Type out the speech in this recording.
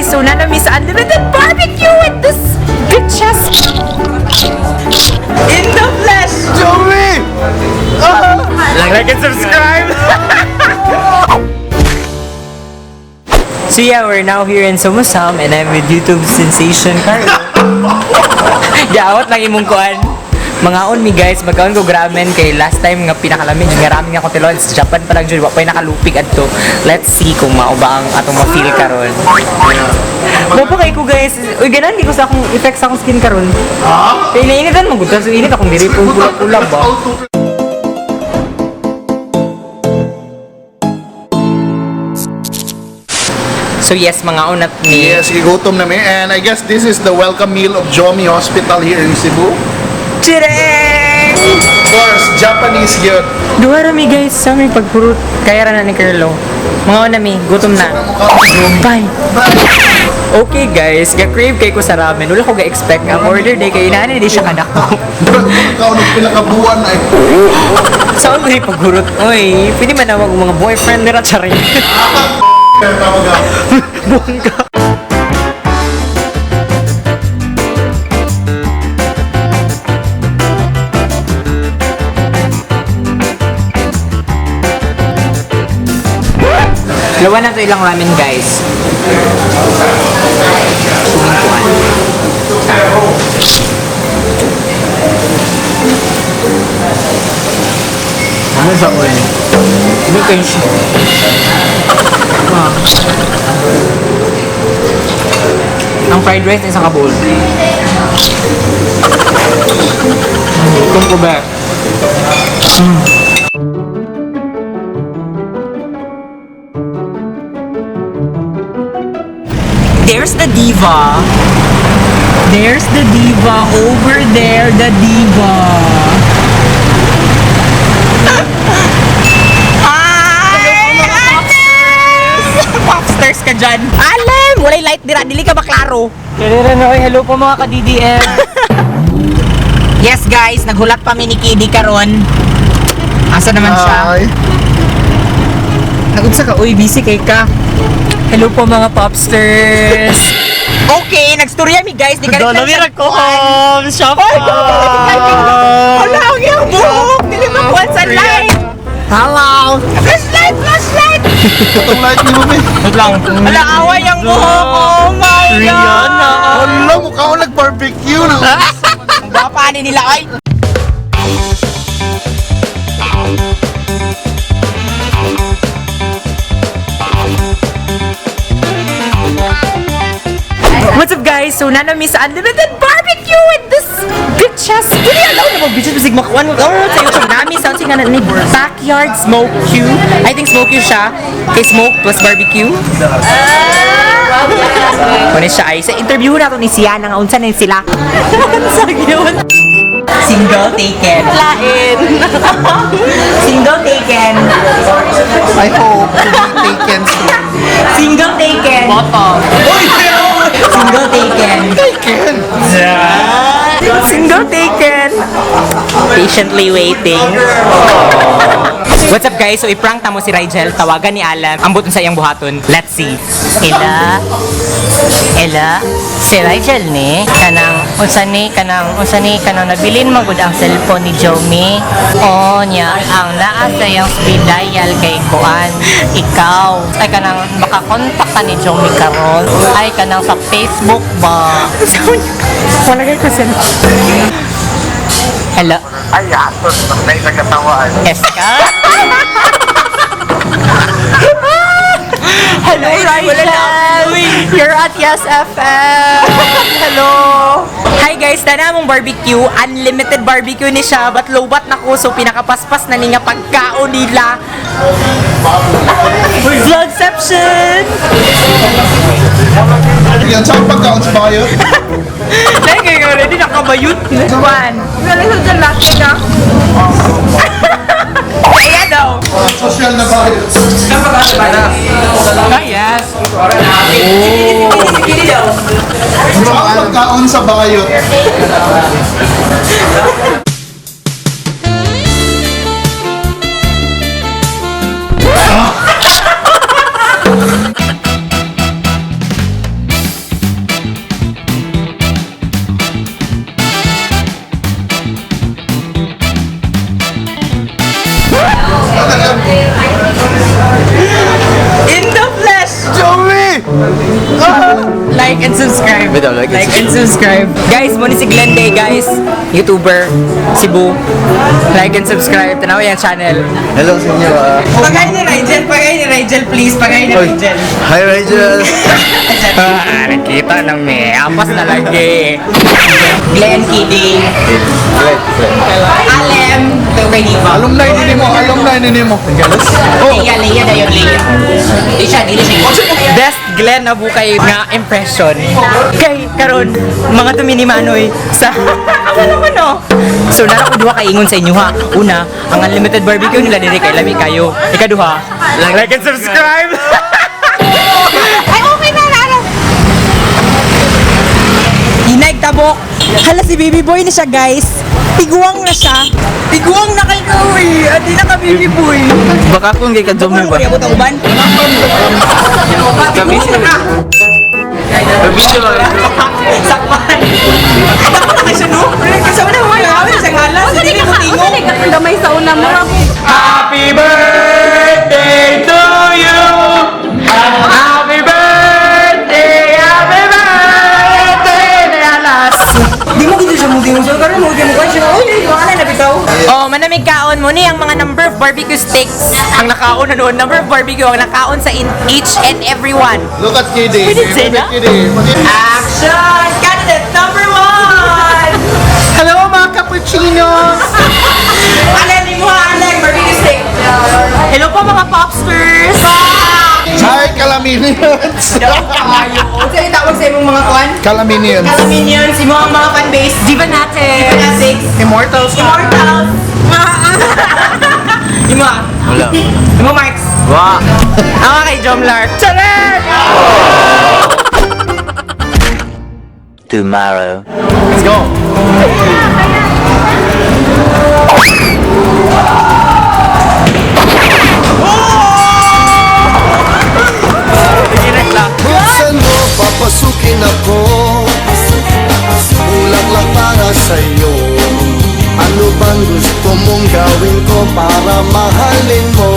guys, so nanami sa Unlimited Barbecue with this bitches in the flesh. Joey! Like and subscribe. So yeah, we're now here in Sumusam and I'm with YouTube sensation Carlo. Yaot lang imong kuan. Mga on me guys, magkaon ko gramen kay last time nga pinakalamin nga ramen nga ko tilon sa Japan pa lang jud wa pay nakalupig adto. Let's see kung mao ba ang atong ma-feel karon. Bobo kay ko guys. Uy ganan di ko sa akong effects sa akong skin karon. Ha? Kay nainitan mo gud sa init akong diri pula-pula ba. So yes, mga unat ni. Yes, gigutom na mi. And I guess this is the welcome meal of Jomi Hospital here in Cebu. Chireng! Of course, Japanese yun. Duha rami guys, sa may pagpurot. Kaya ra na ni Carlo. Mga unami, gutom na. Bye! Okay guys, ga-crave kay ko sa ramen. Wala ko ga-expect nga order day kay inani di siya kadako. Ikaw nung pinakabuan ay. Saan ko rin pagurot? Oy, pwede man nawag mga boyfriend nila charing. Bongga. Lawan na to ilang ramen guys. Ano sa oil? Ano kayo siya? Ang fried rice isang ka-bowl. Kung ko ba? There's the diva. There's the diva over there, the diva. Popsters ka dyan. Alam! Walay light dira. Dili ka ba klaro? Hello po mga ka-DDM. Yes guys, naghulat pa mi ni Kiddy karon. Asa naman siya? Hi. Nagumsa ka? Uy, busy kay ka. Hello po mga popsters. Okay, nagstorya mi guys. Di ka rin ko shop. Hala, ang iyong buhok. Dili mo kuwan sa light. Hello. Flashlight, flashlight. Itong light ni mo, eh. Wait lang. Hala, away ang buhok. Oh my God. Rihanna. Hala, mukha ko nag-barbecue na. Ang gwapa ni nila ay. What's up guys? So nanami sa Unlimited Barbecue with this bitches. Hindi alaw na mo bitches bisig makuan mo. Oh, sa YouTube nami sound nga na ni Backyard Smoke Q. I think Smoke Q siya. Kay Smoke plus Barbecue. Kung siya ay sa interview nato ni siya nang unsa na sila. Unsa yun? Single taken. Lain. Single taken. I hope to be taken soon. Single taken. Bottom. Single taken. Taken? Single taken. Patiently waiting. What's up guys? So i-prank tamo si Rigel. Tawagan ni Alam. Ambot sa iyang buhaton. Let's see. Ela, si Rigel ni unsa ni kanang nabilin magud ang cellphone ni Jomi. O nya ang naa sa iyang speed dial kay kuan. Ikaw ay kanang makakontak ka ni Jomi karon. Ay kanang sa Facebook ba? Wala kayo kasi. Hello. Ay, atos. May nagkatawaan. Eska? Hello Rigel! You're at Yes FM! Hello! Hi guys, tana mong barbecue. Unlimited barbecue ni siya. But low-bat na ko. So pinakapaspas na niya pagkaon nila. Vlogception! Yan, saan pagkaon sa bayo? Dahil kayo already nakabayot. Juan. Galing dyan laki ka. Ayan daw. Social na bayo. Yes. Saan pagkaon sa bayo? Like and subscribe. Bitaw, like and and subscribe. Guys, mo ni si Glende, guys. YouTuber, Cebu. Like and subscribe. Tanaw yung channel. Hello sa inyo. Pagay ni Rigel, please. Pagay ni Rigel. Hi, Rigel. Nakita na me. Apas na lagi. Glenn Kidding. Alem. Alumni din mo. Leia dayon Leia. Di siya. Best Glenn na bukay nga impression. Kay karon mga tumini manoy sa ako naman oh. So nara ko duha ka ingon sa inyo ha. Una, ang unlimited barbecue nila diri kay lami kayo. Ikaduha, like and subscribe. Ay, okay na, Lara. Inaig tabok. Hala si baby boy na siya, guys. Tiguang na siya. Tiguang na kay Kawi. At di na ka baby boy. Baka kung kay Kadjom ba? Kaya butang uban. Kabisyo. Kabisyo. Sakpan. Ako na kayo, no? Kasama na mga kawin sa ngalan. Sa dili mo tingong. Gamay sa una mo. Happy birthday to you. Happy birthday, Alas. Di mo gito siya mo tingong. So, karoon mo tingong ko siya. Uy, mga na nabitaw. Oh, manamig kaon mo ni ang mga number of barbecue sticks. Ang nakaon na noon, number of barbecue ang nakaon sa each and every one. Look at Kiddy. Pwede siya, Look at no? Kiddy. Action! Candidate number 1! Hello mga cappuccinos! Alam mo ha, Alec, barbecue stick. Hello po mga popsters! Hi, Calaminians! Unsa yung tawag sa imong mga kuan? Calaminians. Minions, imo ang mga fanbase. Diva natin. Immortals. Immortals. Imo. Wala. Imo Marks. Wa. Ako kay Jomlar. Chalet! Tomorrow. Let's go. Buksan mo, papasukin ako. Ulat lang para sa'yo. Ano bang gusto mong gawin ko para mahalin mo?